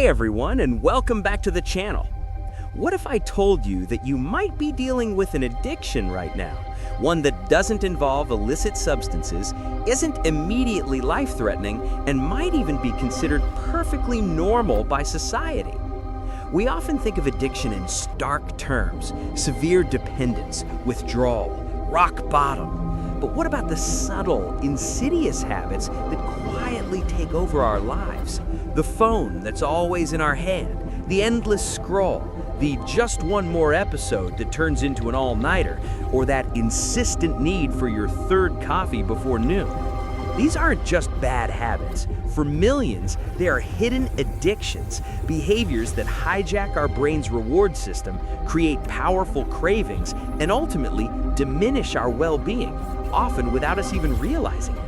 Hey everyone, and welcome back to the channel. What if I told you that you might be dealing with an addiction right now? One that doesn't involve illicit substances, isn't immediately life-threatening, and might even be considered perfectly normal by society. We often think of addiction in stark terms: severe dependence, withdrawal, rock bottom. But what about the subtle, insidious habits that quietly take over our lives? The phone that's always in our hand, the endless scroll, the just one more episode that turns into an all-nighter, or that insistent need for your third coffee before noon. These aren't just bad habits. For millions, they are hidden addictions, behaviors that hijack our brain's reward system, create powerful cravings, and ultimately diminish our well-being, often without us even realizing it.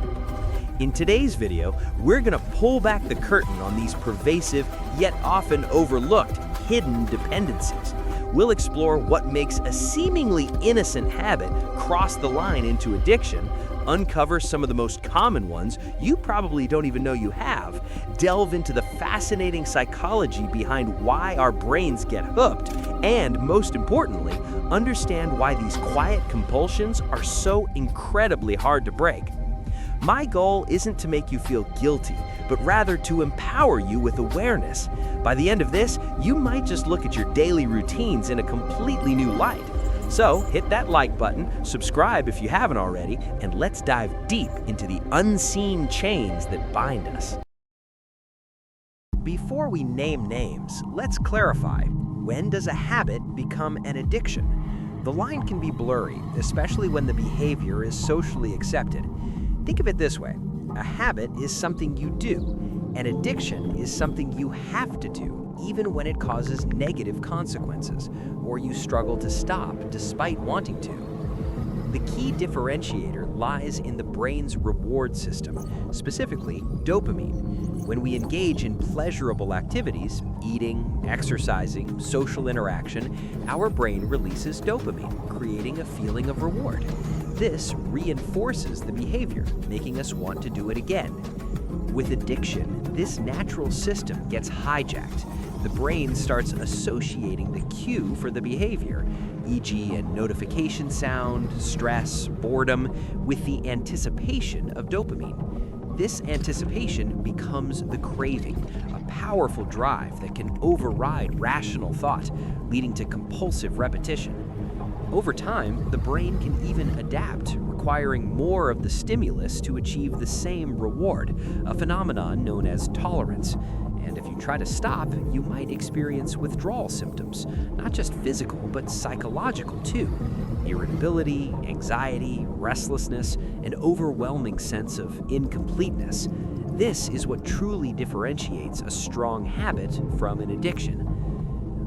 In today's video, we're going to pull back the curtain on these pervasive, yet often overlooked, hidden dependencies. We'll explore what makes a seemingly innocent habit cross the line into addiction, uncover some of the most common ones you probably don't even know you have, delve into the fascinating psychology behind why our brains get hooked, and most importantly, understand why these quiet compulsions are so incredibly hard to break. My goal isn't to make you feel guilty, but rather to empower you with awareness. By the end of this, you might just look at your daily routines in a completely new light. So hit that like button, subscribe if you haven't already, and let's dive deep into the unseen chains that bind us. Before we name names, let's clarify: when does a habit become an addiction? The line can be blurry, especially when the behavior is socially accepted. Think of it this way: a habit is something you do. An addiction is something you have to do, even when it causes negative consequences, or you struggle to stop despite wanting to. The key differentiator lies in the brain's reward system, specifically dopamine. When we engage in pleasurable activities, eating, exercising, social interaction, our brain releases dopamine, creating a feeling of reward. This reinforces the behavior, making us want to do it again. With addiction, this natural system gets hijacked. The brain starts associating the cue for the behavior, e.g. a notification sound, stress, boredom, with the anticipation of dopamine. This anticipation becomes the craving, a powerful drive that can override rational thought, leading to compulsive repetition. Over time, the brain can even adapt, requiring more of the stimulus to achieve the same reward, a phenomenon known as tolerance. And if you try to stop, you might experience withdrawal symptoms, not just physical, but psychological too. Irritability, anxiety, restlessness, an overwhelming sense of incompleteness. This is what truly differentiates a strong habit from an addiction.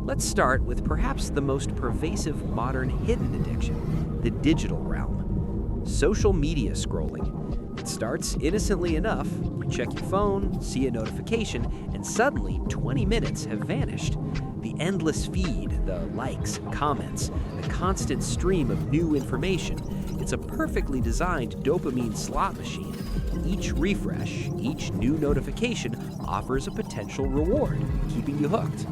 Let's start with perhaps the most pervasive modern hidden addiction: the digital realm. Social media scrolling. It starts innocently enough. You check your phone, see a notification, and suddenly 20 minutes have vanished. The endless feed, the likes, comments, the constant stream of new information. It's a perfectly designed dopamine slot machine. Each refresh, each new notification offers a potential reward, keeping you hooked.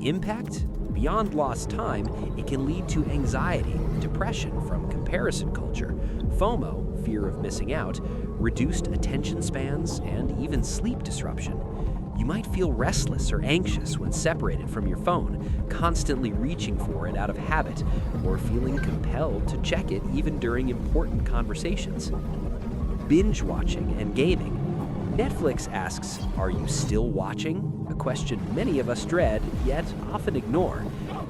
Impact? Beyond lost time, it can lead to anxiety, depression from comparison culture, FOMO, fear of missing out, reduced attention spans, and even sleep disruption. You might feel restless or anxious when separated from your phone, constantly reaching for it out of habit, or feeling compelled to check it even during important conversations. Binge-watching and gaming. Netflix asks, "Are you still watching?" A question many of us dread, yet often ignore.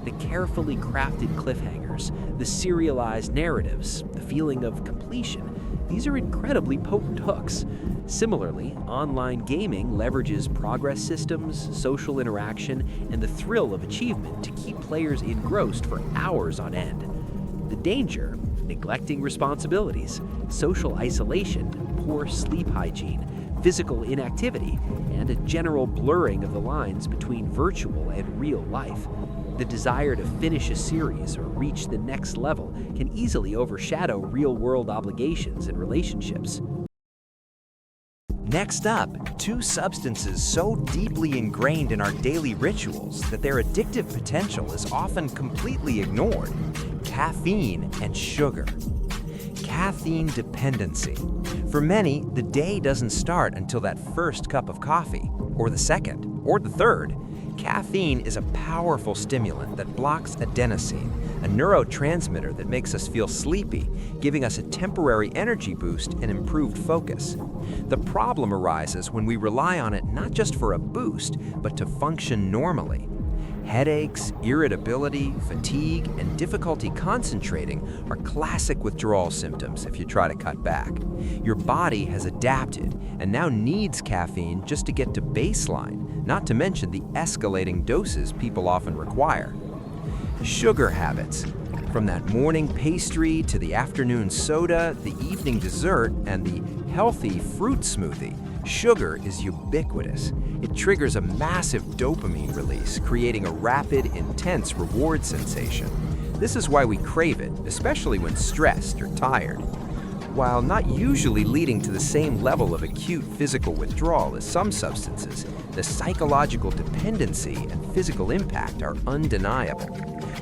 The carefully crafted cliffhangers, the serialized narratives, the feeling of completion, these are incredibly potent hooks. Similarly, online gaming leverages progress systems, social interaction, and the thrill of achievement to keep players engrossed for hours on end. The danger: neglecting responsibilities, social isolation, poor sleep hygiene, physical inactivity, and a general blurring of the lines between virtual and real life. The desire to finish a series or reach the next level can easily overshadow real-world obligations and relationships. Next up, two substances so deeply ingrained in our daily rituals that their addictive potential is often completely ignored: caffeine and sugar. Caffeine dependency. For many, the day doesn't start until that first cup of coffee, or the second, or the third. Caffeine is a powerful stimulant that blocks adenosine, a neurotransmitter that makes us feel sleepy, giving us a temporary energy boost and improved focus. The problem arises when we rely on it not just for a boost, but to function normally. Headaches, irritability, fatigue, and difficulty concentrating are classic withdrawal symptoms if you try to cut back. Your body has adapted and now needs caffeine just to get to baseline, not to mention the escalating doses people often require. Sugar habits. From that morning pastry to the afternoon soda, the evening dessert, and the healthy fruit smoothie, sugar is ubiquitous. It triggers a massive dopamine release, creating a rapid, intense reward sensation. This is why we crave it, especially when stressed or tired. While not usually leading to the same level of acute physical withdrawal as some substances, the psychological dependency and physical impact are undeniable.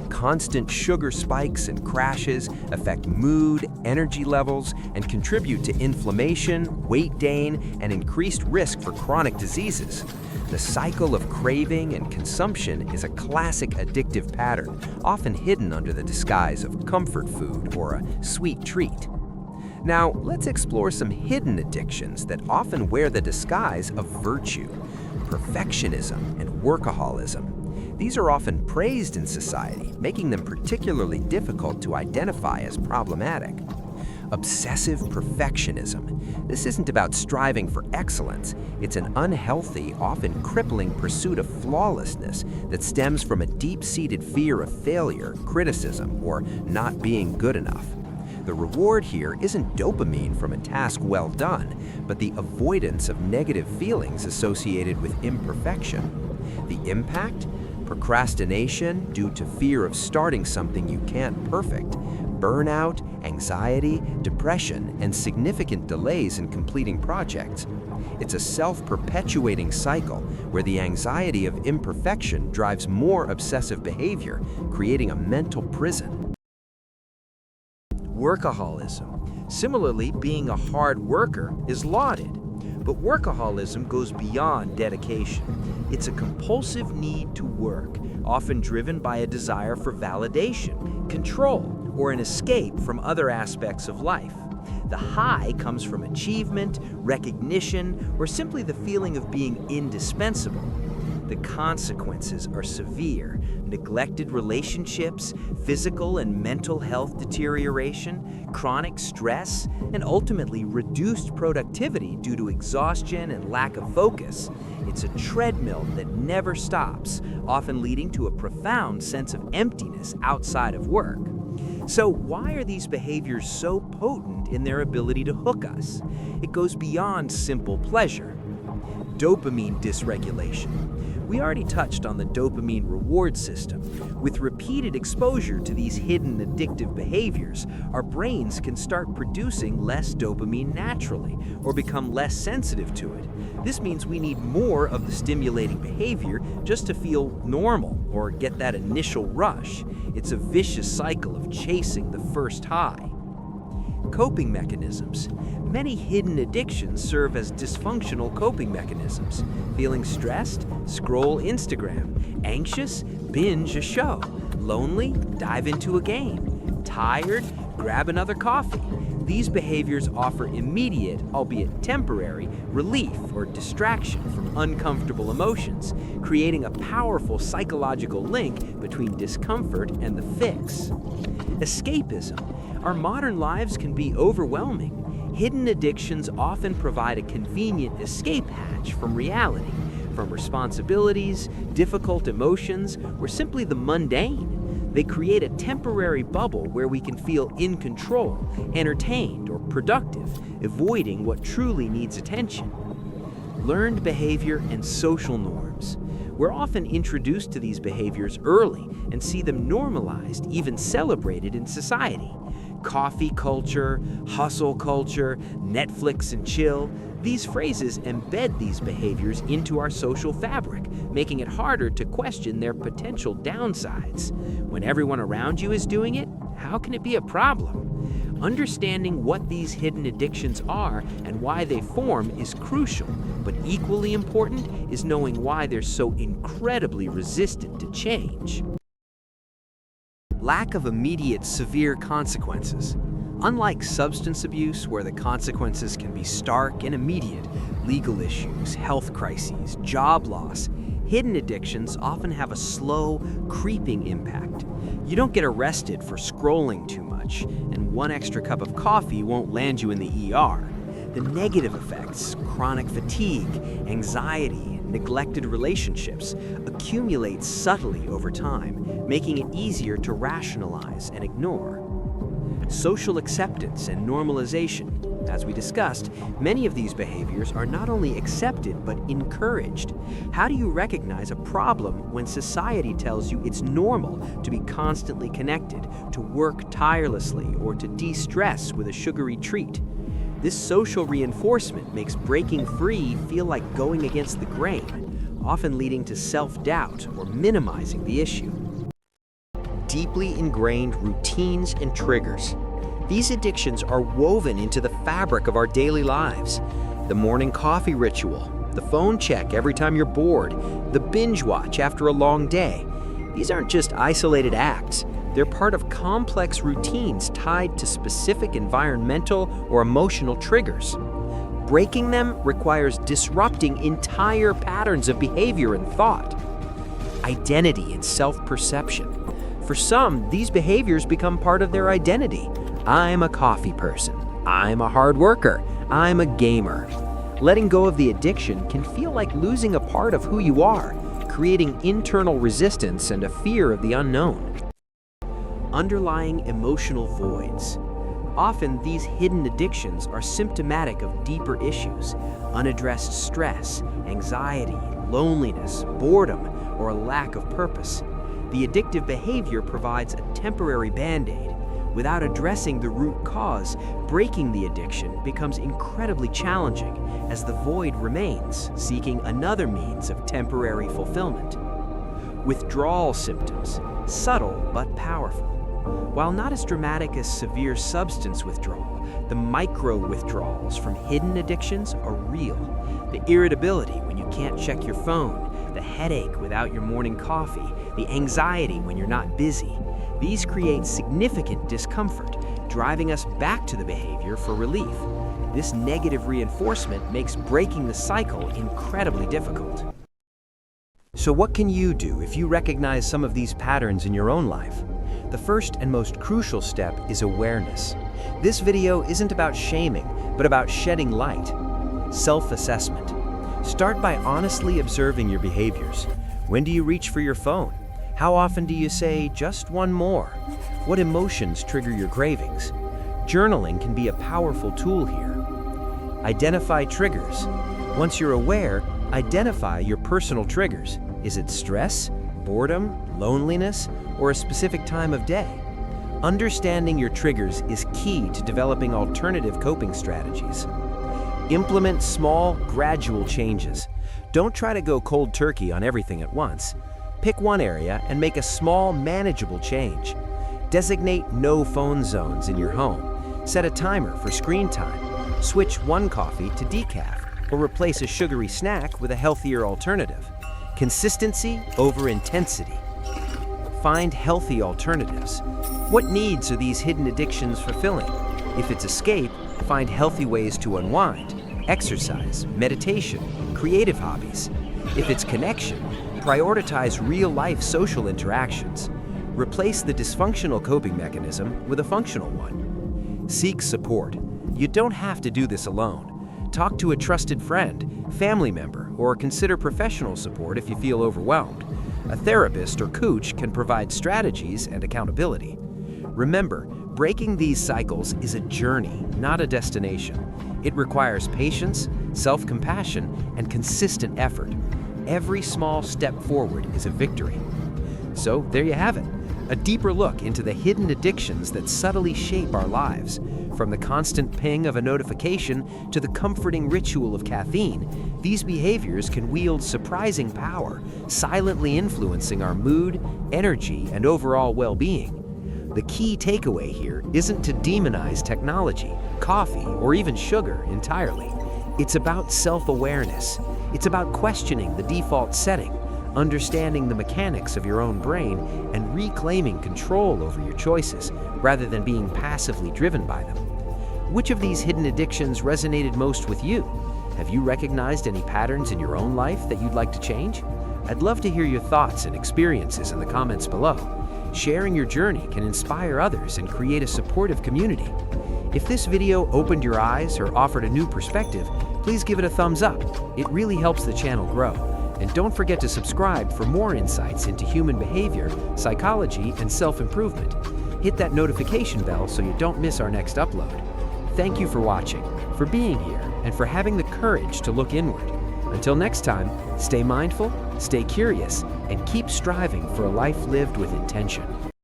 Constant sugar spikes and crashes affect mood, energy levels, and contribute to inflammation, weight gain, and increased risk for chronic diseases. The cycle of craving and consumption is a classic addictive pattern, often hidden under the disguise of comfort food or a sweet treat. Now, let's explore some hidden addictions that often wear the disguise of virtue: perfectionism and workaholism. These are often praised in society, making them particularly difficult to identify as problematic. Obsessive perfectionism. This isn't about striving for excellence. It's an unhealthy, often crippling pursuit of flawlessness that stems from a deep-seated fear of failure, criticism, or not being good enough. The reward here isn't dopamine from a task well done, but the avoidance of negative feelings associated with imperfection. The impact? Procrastination due to fear of starting something you can't perfect, burnout, anxiety, depression, and significant delays in completing projects. It's a self-perpetuating cycle where the anxiety of imperfection drives more obsessive behavior, creating a mental prison. Workaholism. Similarly, being a hard worker is lauded, but workaholism goes beyond dedication. It's a compulsive need to work, often driven by a desire for validation, control, or an escape from other aspects of life. The high comes from achievement, recognition, or simply the feeling of being indispensable. The consequences are severe: neglected relationships, physical and mental health deterioration, chronic stress, and ultimately reduced productivity due to exhaustion and lack of focus. It's a treadmill that never stops, often leading to a profound sense of emptiness outside of work. So why are these behaviors so potent in their ability to hook us? It goes beyond simple pleasure. Dopamine dysregulation. We already touched on the dopamine reward system. With repeated exposure to these hidden addictive behaviors, our brains can start producing less dopamine naturally or become less sensitive to it. This means we need more of the stimulating behavior just to feel normal or get that initial rush. It's a vicious cycle of chasing the first high. Coping mechanisms. Many hidden addictions serve as dysfunctional coping mechanisms. Feeling stressed? Scroll Instagram. Anxious? Binge a show. Lonely? Dive into a game. Tired? Grab another coffee. These behaviors offer immediate, albeit temporary, relief or distraction from uncomfortable emotions, creating a powerful psychological link between discomfort and the fix. Escapism. Our modern lives can be overwhelming. Hidden addictions often provide a convenient escape hatch from reality, from responsibilities, difficult emotions, or simply the mundane. They create a temporary bubble where we can feel in control, entertained, or productive, avoiding what truly needs attention. Learned behavior and social norms. We're often introduced to these behaviors early and see them normalized, even celebrated in society. Coffee culture, hustle culture, Netflix and chill. These phrases embed these behaviors into our social fabric, making it harder to question their potential downsides. When everyone around you is doing it, how can it be a problem? Understanding what these hidden addictions are and why they form is crucial, but equally important is knowing why they're so incredibly resistant to change. Lack of immediate severe consequences. Unlike substance abuse, where the consequences can be stark and immediate, legal issues, health crises, job loss, hidden addictions often have a slow, creeping impact. You don't get arrested for scrolling too much, and one extra cup of coffee won't land you in the ER. The negative effects, chronic fatigue, anxiety, neglected relationships, accumulate subtly over time, making it easier to rationalize and ignore. Social acceptance and normalization. As we discussed, many of these behaviors are not only accepted but encouraged. How do you recognize a problem when society tells you it's normal to be constantly connected, to work tirelessly, or to de-stress with a sugary treat? This social reinforcement makes breaking free feel like going against the grain, often leading to self-doubt or minimizing the issue. Deeply ingrained routines and triggers. These addictions are woven into the fabric of our daily lives. The morning coffee ritual, the phone check every time you're bored, the binge watch after a long day. These aren't just isolated acts. They're part of complex routines tied to specific environmental or emotional triggers. Breaking them requires disrupting entire patterns of behavior and thought. Identity and self-perception. For some, these behaviors become part of their identity. I'm a coffee person. I'm a hard worker. I'm a gamer. Letting go of the addiction can feel like losing a part of who you are, creating internal resistance and a fear of the unknown. Underlying emotional voids. Often, these hidden addictions are symptomatic of deeper issues: unaddressed stress, anxiety, loneliness, boredom, or a lack of purpose. The addictive behavior provides a temporary band-aid. Without addressing the root cause, breaking the addiction becomes incredibly challenging, as the void remains, seeking another means of temporary fulfillment. Withdrawal symptoms, subtle but powerful. While not as dramatic as severe substance withdrawal, the micro-withdrawals from hidden addictions are real. The irritability when you can't check your phone, the headache without your morning coffee, the anxiety when you're not busy. These create significant discomfort, driving us back to the behavior for relief. This negative reinforcement makes breaking the cycle incredibly difficult. So what can you do if you recognize some of these patterns in your own life? The first and most crucial step is awareness. This video isn't about shaming, but about shedding light. Self-assessment. Start by honestly observing your behaviors. When do you reach for your phone? How often do you say, just one more? What emotions trigger your cravings? Journaling can be a powerful tool here. Identify triggers. Once you're aware, identify your personal triggers. Is it stress, boredom, loneliness, or a specific time of day? Understanding your triggers is key to developing alternative coping strategies. Implement small, gradual changes. Don't try to go cold turkey on everything at once. Pick one area and make a small, manageable change. Designate no phone zones in your home. Set a timer for screen time. Switch one coffee to decaf, or replace a sugary snack with a healthier alternative. Consistency over intensity. Find healthy alternatives. What needs are these hidden addictions fulfilling? If it's escape, find healthy ways to unwind. Exercise, meditation, creative hobbies. If it's connection, prioritize real-life social interactions. Replace the dysfunctional coping mechanism with a functional one. Seek support. You don't have to do this alone. Talk to a trusted friend, family member, or consider professional support if you feel overwhelmed. A therapist or coach can provide strategies and accountability. Remember, breaking these cycles is a journey, not a destination. It requires patience, self-compassion, and consistent effort. Every small step forward is a victory. So there you have it, a deeper look into the hidden addictions that subtly shape our lives. From the constant ping of a notification to the comforting ritual of caffeine, these behaviors can wield surprising power, silently influencing our mood, energy, and overall well-being. The key takeaway here isn't to demonize technology, coffee, or even sugar entirely. It's about self-awareness. It's about questioning the default setting, understanding the mechanics of your own brain, and reclaiming control over your choices rather than being passively driven by them. Which of these hidden addictions resonated most with you? Have you recognized any patterns in your own life that you'd like to change? I'd love to hear your thoughts and experiences in the comments below. Sharing your journey can inspire others and create a supportive community. If this video opened your eyes or offered a new perspective, please give it a thumbs up. It really helps the channel grow. And don't forget to subscribe for more insights into human behavior, psychology, and self-improvement. Hit that notification bell so you don't miss our next upload. Thank you for watching, for being here, and for having the courage to look inward. Until next time, stay mindful, stay curious, and keep striving for a life lived with intention.